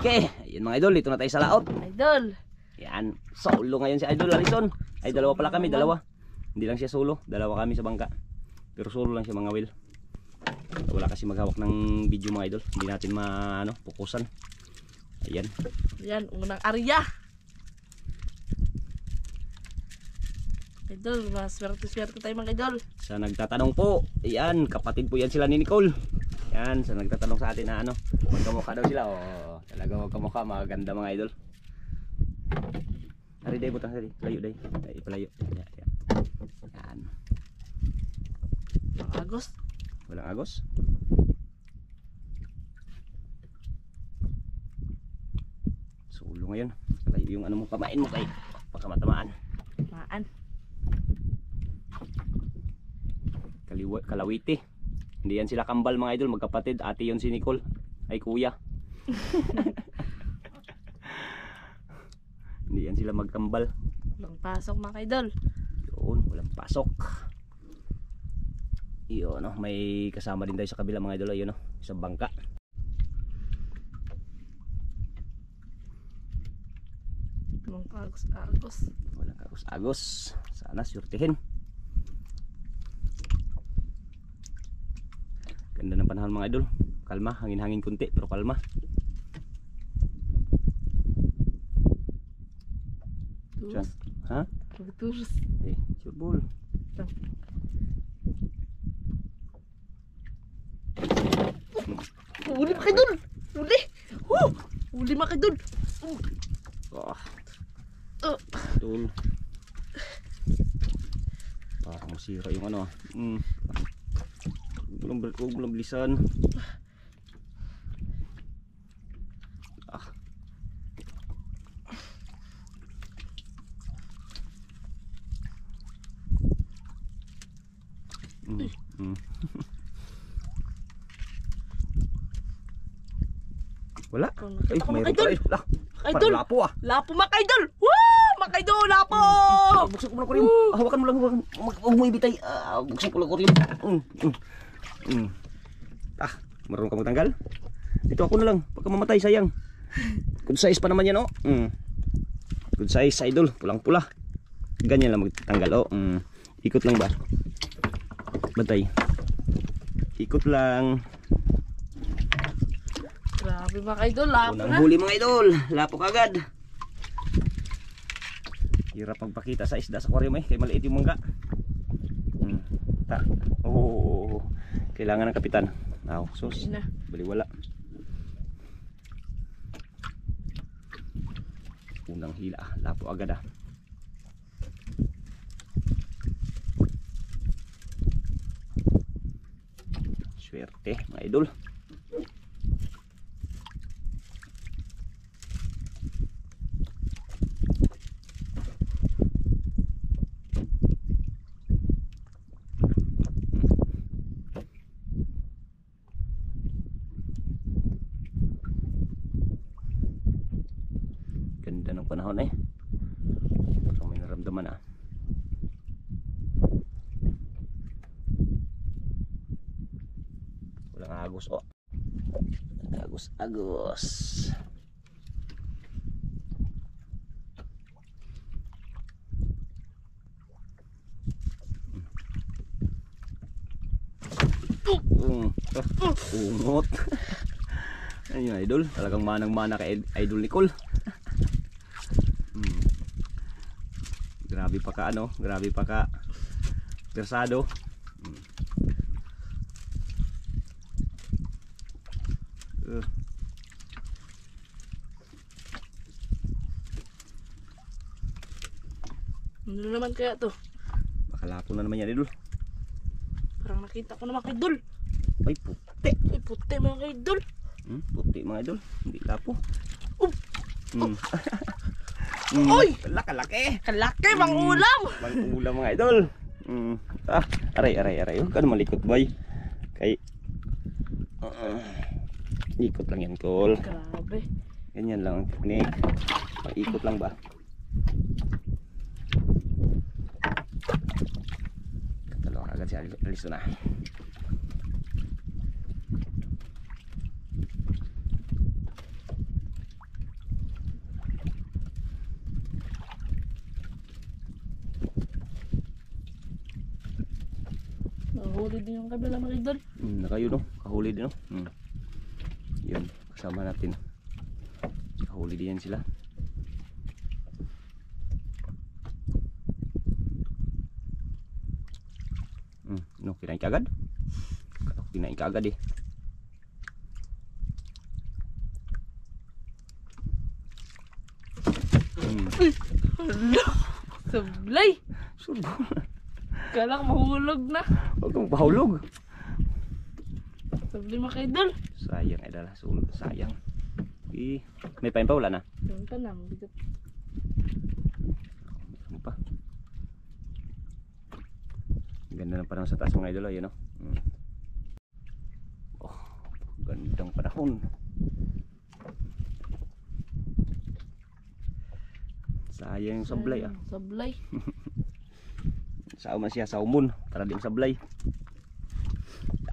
Okay, ayun mga idol, dito na tayo sa laot. Idol. Yan, solo ngayon si Idol Harrison. Ay, dalawa pala kami, dalawa. Hindi lang siya solo, dalawa kami sa bangka. Pero solo lang siya mga Will. Wala kasi maghawak ng video mga idol. Hindi natin pukusan. Ayan. Yan, unang area. Idol, swerte tayo mga idol. Sa nagtatanong po, ayan, kapatid po yan sila ni Nicole. Yan, sa nagtatanong sa atin na magkamukha daw sila. Oh, talaga magkamukha, maganda mga idol. Ari day butang sari, layo day. Ay palayo. Yan. Yan. Walang agos. Walang agos. Sulo ngayon. Layo yung mo pamain mo kay baka matamaan. Maan. Kalawiti. Hindi yan sila kambal mga idol, magkapatid. Ate yon si Nicole. Ay kuya. Hindi yan sila magkambal. Walang pasok mga idol. Yun, walang pasok. Yun, no? May kasama din tayo sa kabila mga idol. Yun, no? Isang bangka. Walang agos. Walang agos-agos. Sana surtihin. Ganda ng panahon mga idol. Kalma, hangin-hangin kunti pero kalma. Turus. Ha? Turus. Eh, sure ball. Uli mga idol. Uli. Uli mga idol. Idol. Parang masira yung Huwag mo lang bilisan. Wala. Ay, mayroon pa rin. Idol. Lapo ah. Lapo mga idol. Woo! Mga idol, lapo. Buksan ko lang ko rin. Hawakan mo lang. Huwag mo ibitay. Buksan ko lang ko rin. Marunong ka magtanggal? Ito ako na lang. Pagka mamatay, sayang. Good size pa naman yan, oh. Good size, idol. Pulang-pula. Ganyan lang magtanggal, oh. Ikot lang ba? Batay. Ikot lang. Grabe mga idol, lapo Unang na. huli mga idol. Lapo kagad. Hirap magpakita sa isda sa aquarium eh. Kaya maliit yung mangga. Kailangan ng kapitan. Sus. Baliwala. Unang hila. Lapo agad ah. Swerte mga idol. Ganda ng panahon eh. Parang may naramdaman ah. Walang agos oh. Agos. Ungot. Ayun idol, talagang manang-mana kay Idol Nicole. Grabe pa ka persado. Ano naman kaya to? Bakalapo na naman yan idol. Parang nakita ko naman kay idol. Ay puti. Ay puti mga idol. Puti mga idol. Hindi lapo. Oy! Kalaki. Kalaki, mangulam. Mangulam mga idol. Aray. Huwag ka na malikot boy. Kay ikot lang yan Col. Grabe. Ganyan lang ang teknik. Ikot lang ba? Katalo agad si Aliso na. Nakahuli din yung kabila mga idol. Nakayo no, kahuli din no. Yun, kasama natin. Kahuli din yan sila. No, kinain kagad. Kinain kagad eh. Hala! Sablay! Surbo. Kala ko mahulog na. Huwag kang pahulog. Sablay mga idol. Sayang ay dala, sayang. May pain pa wala na? Yung pa na, mabigat. Ano pa? Ganda ng panahon sa taas mga idol, ayun no. Oh, gandang panahon. Sayang yung sablay ah. Sablay. Sao man siya sa umon para di masablay.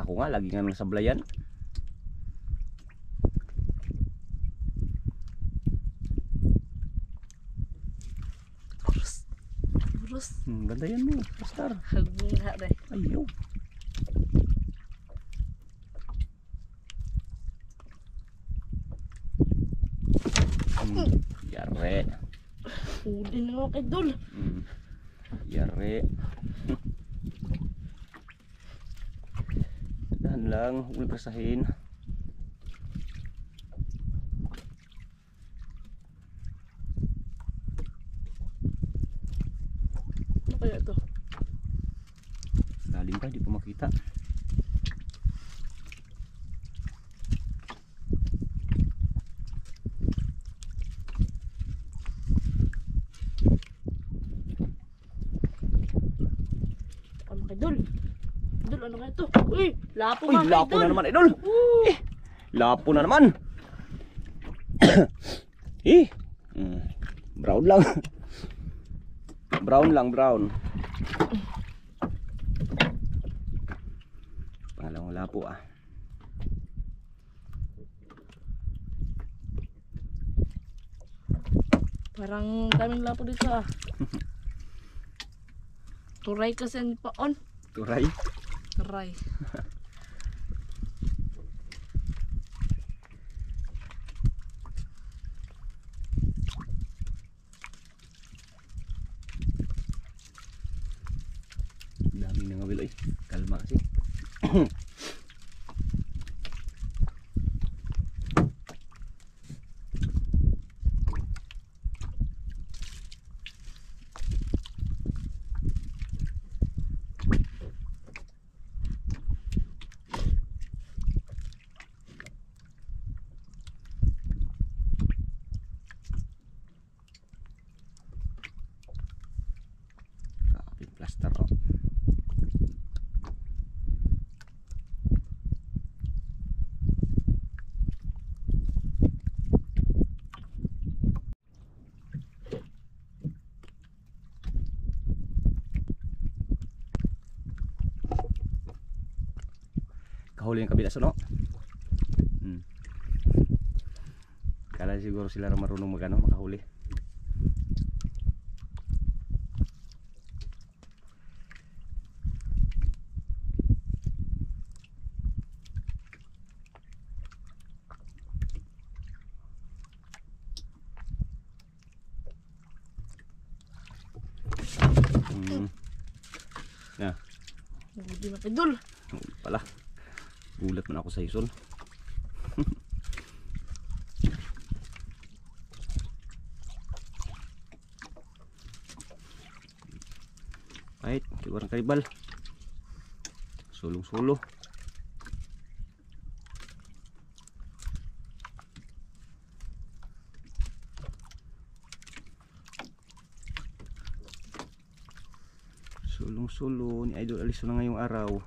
Ako nga lagi nga sablayan. Terus. Ganda yan mo, Star. Hagbuha deh. Ayaw. Yare. Huli na mga idol. Yare. Dahan lang, huwag prasahin. Ano kaya ito? Lalim pa, di pa makita. Ano mga idol? Idol, ano kaya ito? Uy! Lapo Uy, mga lapo idol! na naman, idol. Lapo na naman. Brown lang. Brown lang, brown. Pangalawang lapo ah. Parang daming lapo dito ah. Turay kasi ang paon. Turay. Turay. Dami na nga wilo eh. Kalma kasi. Kaping plaster oh. Kahuli yung kabila so no. Kala siguro sila marunong magano makahuli. Na. Hindi mga idol. Pala. Gulat man ako sa ison. Kahit, kiwarang karibal. Sulong-sulo. Sulong-sulo ni Idol Aliso na ngayong araw.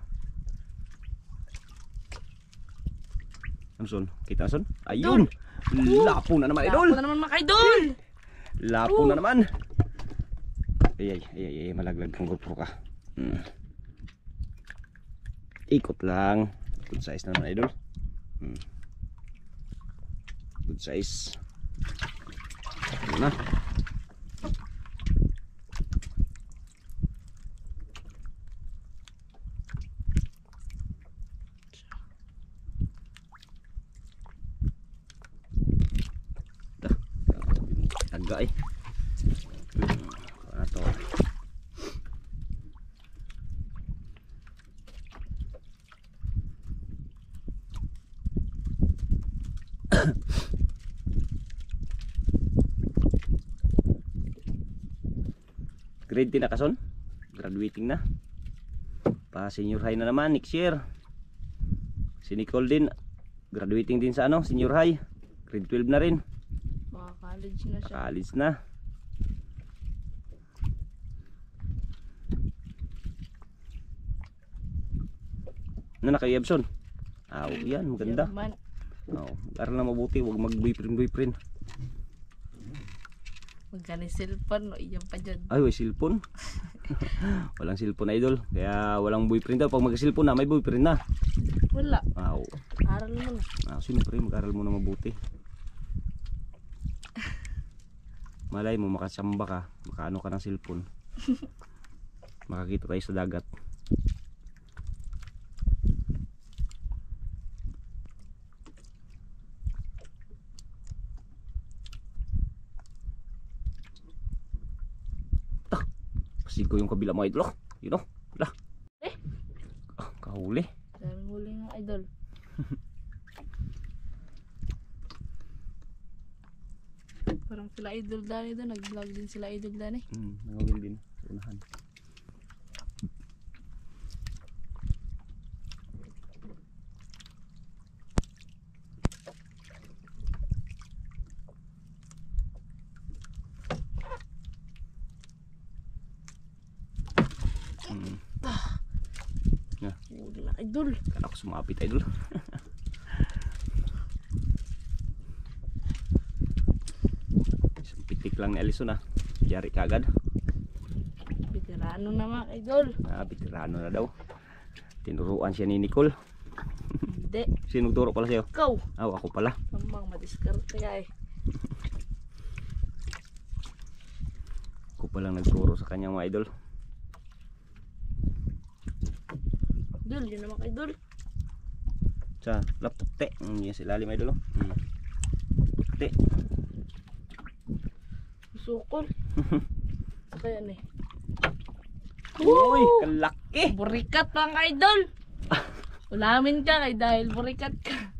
Amson, kita son? Ayun! Lapo na naman, Idol! Lapo na naman mga idol! Lapo na naman! Ay, malaglag kang GoPro ka. Ikot lang. Good size na naman, Idol. Good size. Ito na. Daga eh. Ano to? Grade 10 na kason? Graduating na. Pa senior high na naman next year. Si Nicole din graduating din sa ano, senior high. Grade 12 na rin. Maka-college na siya. College na. Ano na kayo, Yabson? Yan, maganda. German. Mag-aral na mabuti, huwag mag-boyfriend. Magkano cellphone, no? Iyan pa dyan. Ay, may cellphone. Walang cellphone, idol. Kaya walang boyfriend daw. Pag mag-cellphone na, may boyfriend na. Wala. Oo. Aral mo na. Siyempre, mag-aral mo na mabuti. Malay mo, makasamba ka. Makaano ka ng cellphone. Makakita tayo sa dagat. Pasigo yung kabila mo, idol. Yun o. Wala. Kahuli. Daming huli nga, idol. Parang sila idol Danny doon. Nag-vlog din sila idol Danny. Nangawil din. Sa unahan. Huli na, idol. Kala ko sumapit, idol. Isang pitik lang ni Alison Yari kagad. Veterano na mga idol. Veterano na daw. Tinuruan siya ni Nicole. Hindi. Sino turo pala sa'yo? Ikaw. Ako pala. Mamang madiskarte ka eh. Ako palang nagturo sa kanyang mga idol. Idol, yun naman idol. Sa lapte. Yan si lalim idol. Lapte. Sukol. Kaya ni. Uy, kalaki. Burikat lang idol. Ulamin ka kay dahil burikat ka.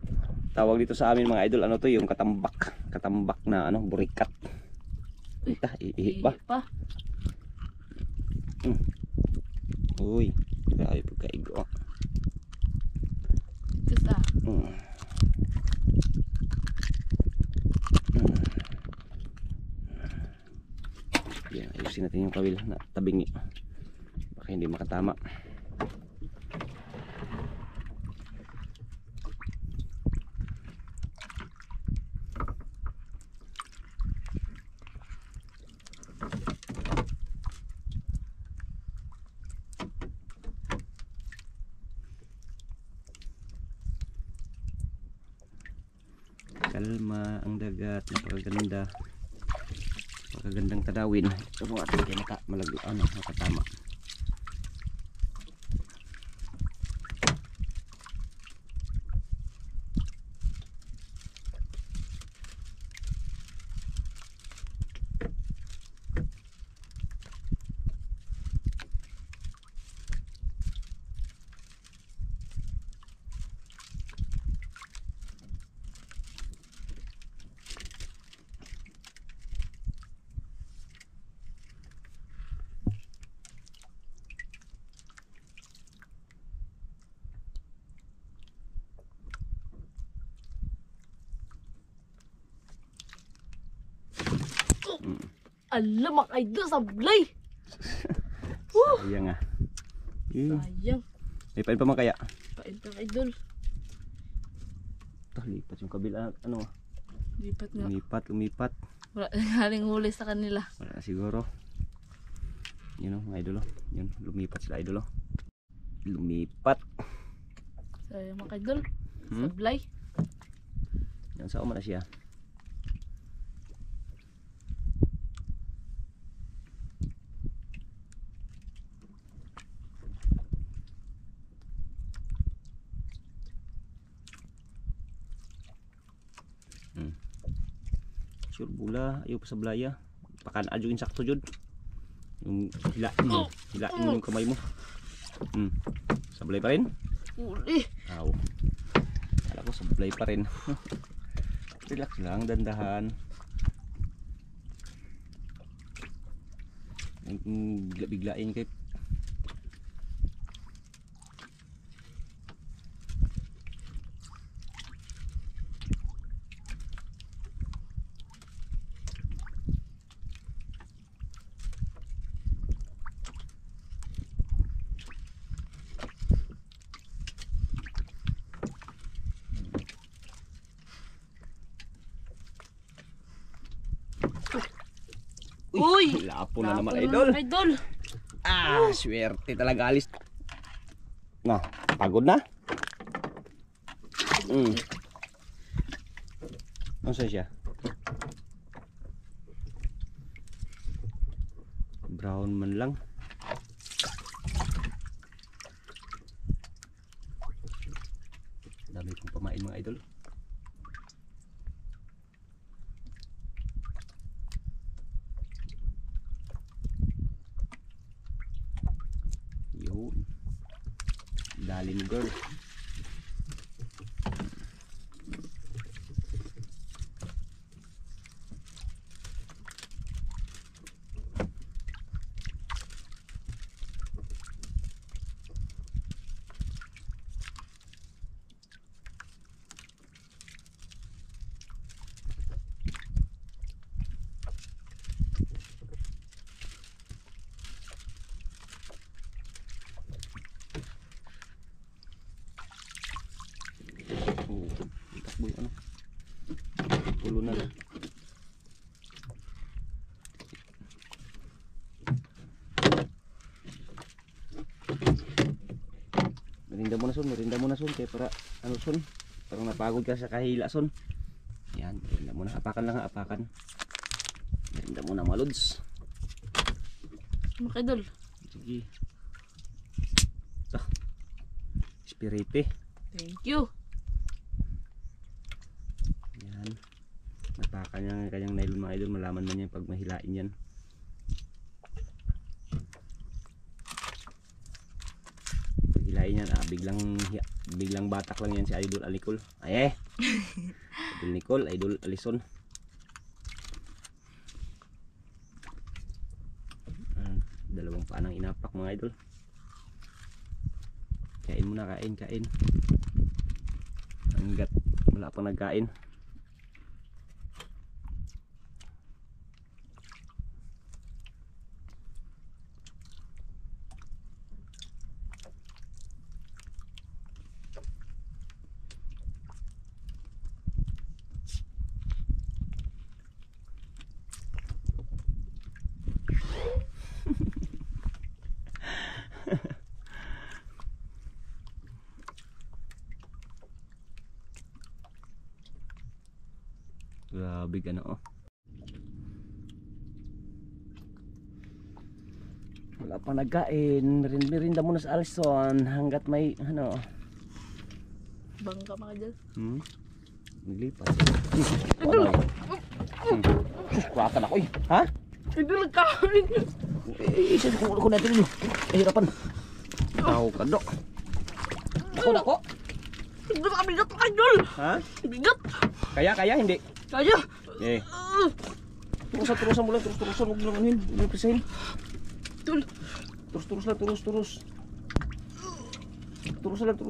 Tawag dito sa amin mga idol, ano to, yung katambak. Katambak na ano, burikat. Ita, ihi ba? Uy, grabe pagkaigo. Kasa. Yan, ayusin natin yung kawil na tabingi. Baka hindi makatama. Kalma ang dagat, napakaganda. Napakagandang tanawin. Ito mo atin kayo makatama. Alam mga idol, sablay. Sayang Sayang. May pain pa man kaya? Pain pa idol. Ito, lipat yung kabila. Ano? Lipat nga. Lumipat. Wala haling huli sa kanila. Wala na siguro. Yun mga idol. Yun, lumipat sila idol. Lumipat. Sayang mga idol. Sablay. Yan, saan man na siya? sure bula, ayaw pa sa blaya. Pakan adyo insakto jud. Yung hilain mo yung kamay mo. Sablay pa rin? Uli. Aw. Kala ko sablay pa rin. Relax lang, dandahan. Biglain kay Uy! lapo na naman, Lapo idol. Idol. Swerte talaga alis. Na, pagod na? Ano siya? Brown man lang. Dami kong pamain mga idol. Yun. Dali ni girl. Takbo yung ano. Tulo na lang. Merinda mo na son kaya para ano son, parang napagod ka sa kahila son. Yan, merinda mo na, apakan lang ha, apakan. Merinda mo na mga lods. Mga idol. Sige. Spirite. Thank you. Yan. Napakan niya ang kanyang nylon mga idol, malaman man niya pag mahilain yan. Hilain yan, biglang batak lang yan si Idol Alicol. Ay Idol Nicole, Idol Alison. Dalawang paanang inapak mga idol. Kain muna, kain. Hanggat wala pang nagkain. Grabe ka na oh. Wala pa nagkain. Merinda muna sa Alison hanggat may ano. Bangka mga idol. Naglipat. Suskratan ako eh. Ha? Idol nagkain. Isa ko natin yun. Hirapan. Tao ka dok. Dako. Idol kami bigat mga idol. Ha? Bigat. Kaya hindi. Kaya. Turusan mo lang, turusan mo lang anuhin, huwag mo pisahin. Turus lang, turus.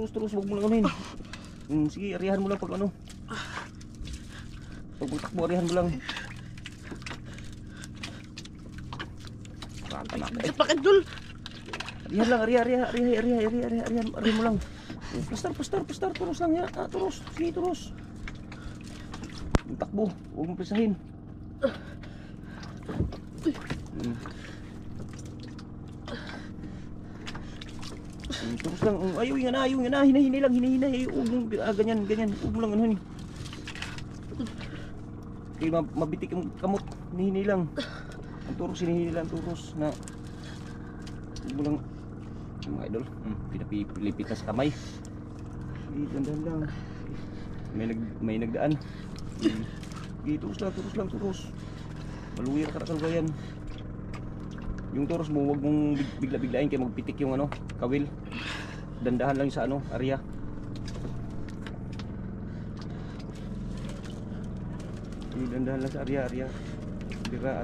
Turus, huwag mo lang anuhin. Sige, arihan mo lang pag ano. Pag magtakbo, arihan mo lang. Ranta na ako. Bigat mga idol. Arihan lang, arihan mo lang. Pastar, turus lang ya. Turus, sige, turus. Takbo, huwag mo pisahin. Terus lang, ayaw yan na, hinahinay lang, huwag mo, ganyan, huwag mo lang ano. Kaya mabitik ang kamot, hinahinay lang. Ang turos, hinahinay lang, turos na, huwag mo lang, mga idol, pinapilipit na sa kamay. Dandan lang, may nagdaan. Sige, turos lang. Maluwir ka na yan. Yung turos mo, huwag mong bigla-biglain kaya magpitik yung ano, kawil. Dandahan lang sa ano, area. Dandahan lang sa area. Bira.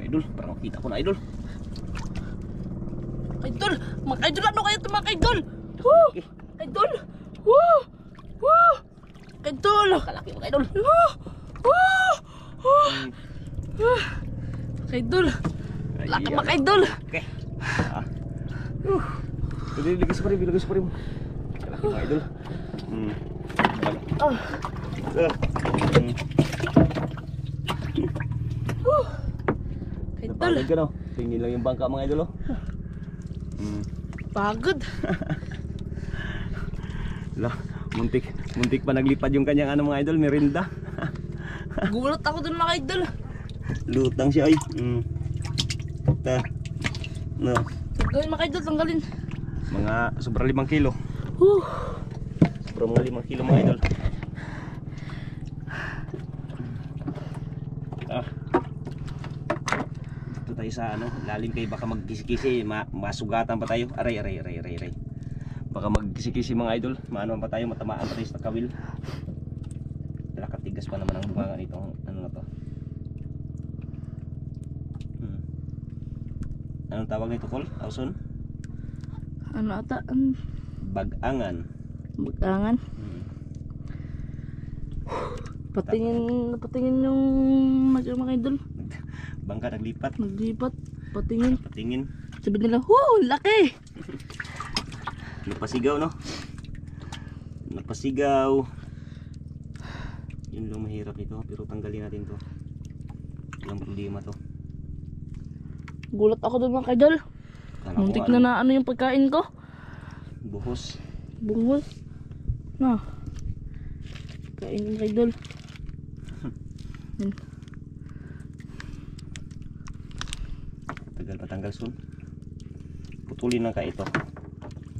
Idol, parang makita ko na idol. Idol! Mga idol, ano kaya ito mga idol? Woo! Idol! Woo! Woo! Idol! Kalaki mga idol. Woo! Woo! Woo! Mga idol! Laki mga idol! Okay. Lagay sa parim. Kalaki mga idol. Idol! Napagod ka no? Tingin lang yung bangka mga idol oh. Pagod! Muntik pa naglipad yung kanyang ano mga idol, merinda. Gulat ako dun mga idol. Lutang siya ay. No. Gawin mga idol, tanggalin. Mga sobra 5 kilo. Woo! Sobra mga 5 kilo mga idol. Dito tayo sa ano, lalim kayo baka magkisi-kisi, masugatan pa tayo. Aray. Baka magkisi-kisi mga idol, maano pa tayo, matamaan pa tayo sa kawil. Katigas pa naman ang bunga nitong ano na to. Anong tawag nito, Col? Auson? Ano ata? Bagangan. Bagangan? Patingin yung mga idol. Bangka naglipat. Patingin. Sabi nila, "Wow, laki!" Napasigaw no? Napasigaw. Yun lang mahirap nito, pero tanggalin natin to. Walang problema to. Gulat ako doon mga idol. Muntik na ano yung pagkain ko. Buhos. Bungol. Na. Kain yung idol. Tagal patanggal soon. Putulin lang ka ito.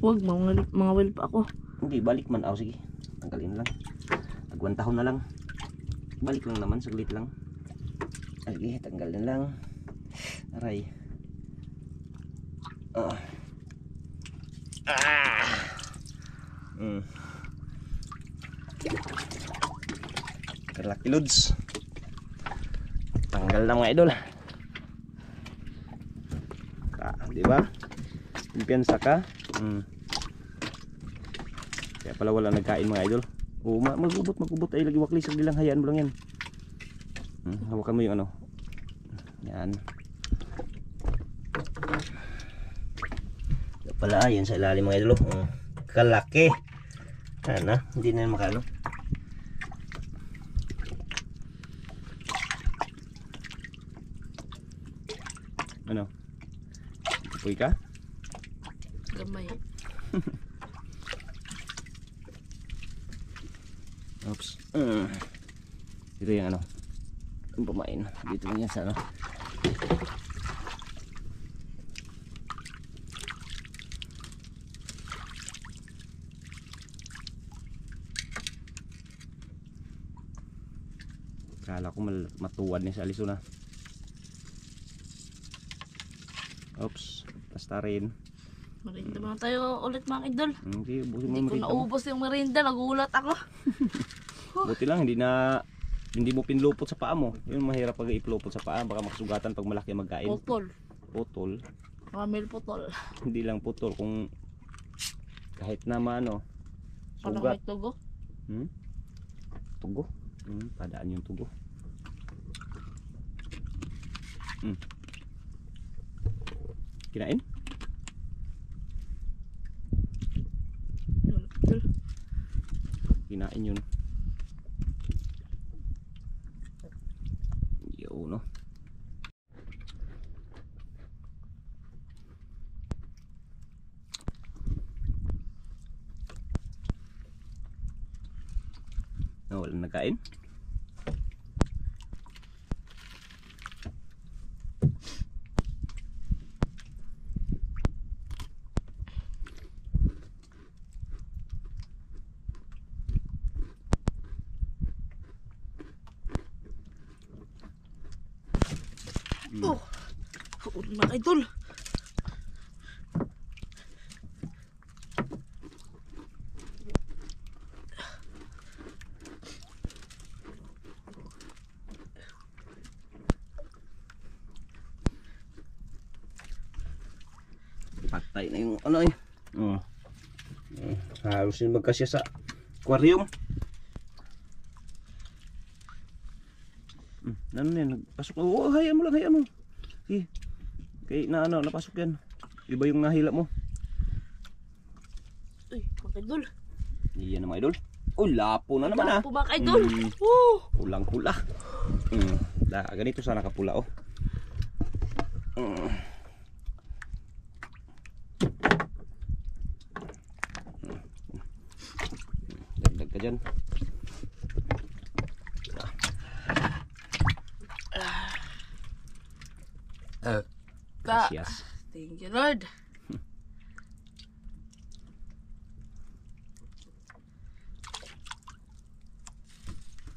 Wag, mga well pa ako. Hindi, balik man. Sige. Tanggalin lang. Tagwantahon na lang. Balik lang naman, saglit lang. Sige, tanggalin lang. Aray. Kalaki loads. Tanggal na mga idol. Di ba? Kumpiyansa ka. Kaya pala wala nagkain mga idol. Magubot ay lagi wakli, sagli lang, hayaan mo lang yan. Hawakan mo yung ano. Yan. Kaya pala yan sa ilalim mga idol. Kalaki. Ano? Hindi na yan makano. Ano? Uy ka? Gamay. Oops. Dito yung ano. Yung pamain. Dito lang yan sa ano. Kala ko matuwad ni sa aliso na. Oops. Basta rin. Merinda muna tayo ulit mga idol. Hindi, ubusin mo Hindi ko merinda mo. naubos yung merinda. Nagulat ako. Buti lang hindi mo pinlupot sa paa mo. Yun mahirap pag iplupot sa paa, baka makasugatan pag malaki magkain. Putol. Ramil putol. Hindi lang putol, kung kahit na ano, Parang sugat. may tugo. Tugo? Padaan yung tugo. Kinain? Kinain yun. No. Wala nagkain. Oh. Huli mga idol. Patay na yung ano eh. Halos yun magkasya sa aquarium. Ano na yan? Nagpasok na. Oo, hayaan mo lang, hayaan mo. Sige. Okay, na ano, napasok yan. Iba yung nahila mo. Uy, mga idol. Iyan na mga idol. Oh, lapo na naman ah. Lapo mga idol. Woo! Pulang-pula. Ganito sana kapula oh. Dagdag ka dyan. Yes. Thank you, Lord.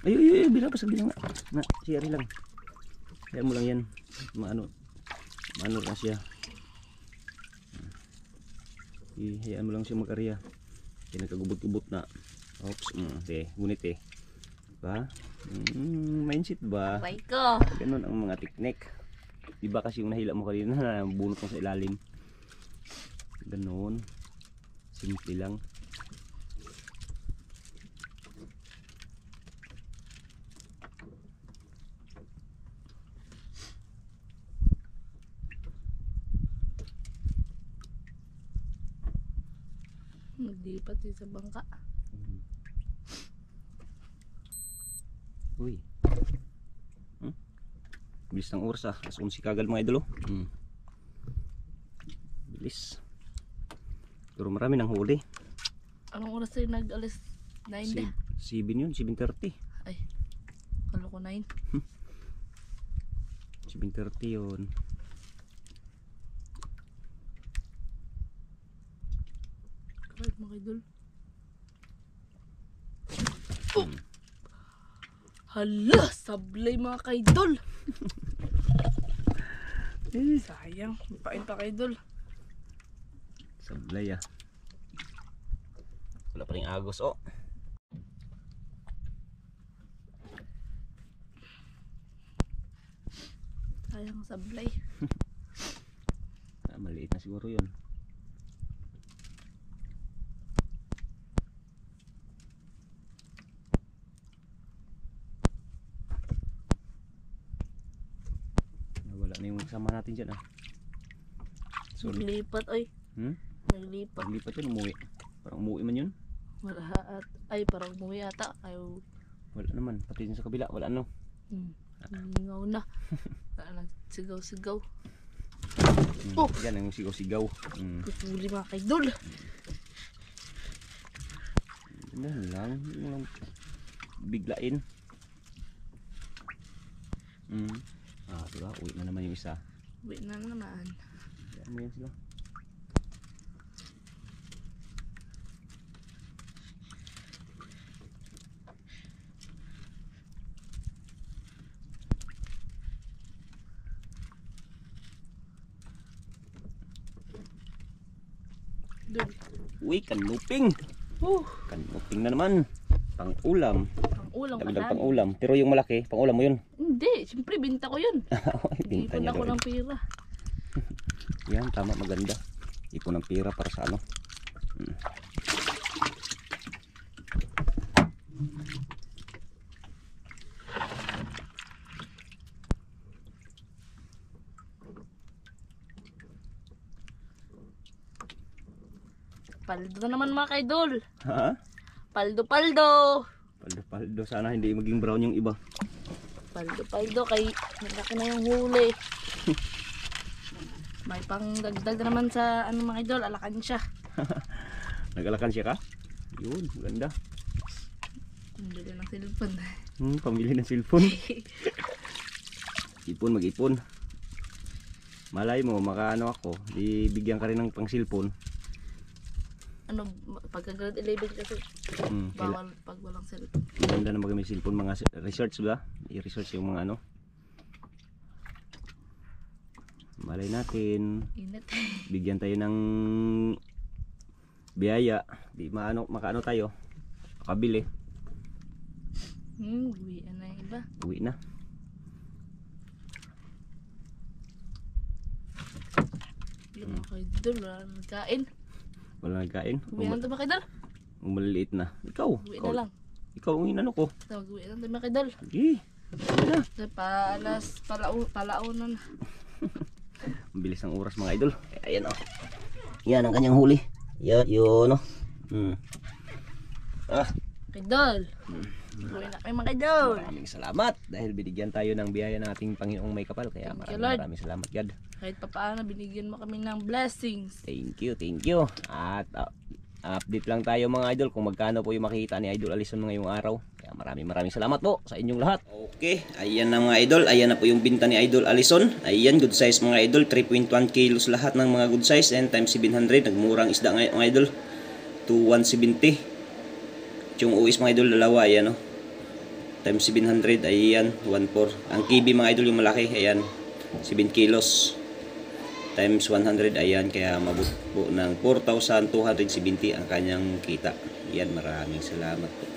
Ay, bilang pasag bilang nga. Na, siya rin lang. Hayaan mo lang yan. Maano lang siya. Hayaan mo lang siya mag-area. Kaya nagkagubot-gubot na. Oops, ngunit eh. Diba? Mindset ba? Bye ko. Ganun ang mga teknik. Diba kasi yung nahila mo kanina na bunot mo sa ilalim. Ganun. Simple lang. Naglipat din sa bangka. Uy. Bilis ng oras ah. Alas 11 kagad mga idol oh. Bilis. Pero marami ng huli. Anong oras tayo nag-alis? 9 na? 7 yun, 7:30. Ay, kala ko 9. 7:30 yun. Kahit mga idol. Hala, sablay mga kaidol. Sayang, pain pa kaidol. Sablay ah. Wala pa rin agos oh. Sayang sablay. Maliit na siguro yun. Wala na yung kasama natin dyan ah. So, Naglipat ay. Naglipat. naglipat yun, umuwi. Parang umuwi man yun. Wala at ay parang umuwi ata. Ay, Wala naman, pati yun sa kabila, wala no. ngaw na. Wala nagsigaw-sigaw. Yan ang sigaw-sigaw. Huli mga kaidol. Yan lang, walang biglain. Diba, uwi na naman yung isa. Uwi na naman. Yan mo yan sila. Uy, kanuping. Kanuping na naman. Pang-ulam. Pang-ulam ka Dagdag lang. pang-ulam. Pero yung malaki, pang-ulam mo yun. Hindi, siyempre binta ko yun. Binta Ipon niya ako doon. ng pera. Yan, tama, maganda. Ipon ng pera para sa ano. Paldo na naman mga kaidol. Ha? Paldo-paldo. Paldo-paldo. Sana hindi maging brown yung iba. Paldo-paldo kay malaki na yung huli. May pang dagdag na naman sa ano mga idol, alakan siya. Nag-alakan siya ka? Yun, maganda. Bili ng cellphone. Pamili ng cellphone. Ipon, mag-ipon. Malay mo, makaano ako, di bigyan ka rin ng pang cellphone. Ano, pagka grade 11 kasi bawal pag walang cellphone. Maganda na magamit cellphone, mga research ba? I-research yung mga ano. Malay natin. Init. Bigyan tayo ng biyaya. Di makaano tayo. Makabili. Uwian na yung iba. Uwi na. Yung mga kaidol, wala nang nagkain. Wala nagkain. Uwi na ito mga kaidol. Maliliit na. Ikaw. Uwi na lang. Ikaw ang inano ko. Uwi na ito mga kaidol. Sige. Uwi na. Palaunan na. Ang bilis ng oras mga idol. Ayan o. Yan ang kanyang huli. Yan. Yun o. Kaidol. Uwi na kayo mga kaidol. Maraming salamat. Dahil binigyan tayo ng biyaya ng ating Panginoong may kapal. Kaya Thank you, maraming salamat God. Kahit pa paano, binigyan mo kami ng blessings. Thank you, thank you. At update lang tayo mga idol kung magkano po yung makikita ni Idol Alison ngayong araw. Kaya maraming salamat po sa inyong lahat. Okay, ayan na mga idol. Ayan na po yung binta ni Idol Alison. Ayan, good size mga idol. 3.1 kilos lahat ng mga good size. And times 700. Nagmurang isda ngayon mga idol. To 170. Yung uwis mga idol, dalawa. Ayan o. Times 700. Ayan, 1.4. Ang kibi mga idol yung malaki. Ayan, 7 kilos. Times 100, ayan, kaya mabuo ng 4,270 ang kanyang kita. Yan, maraming salamat po.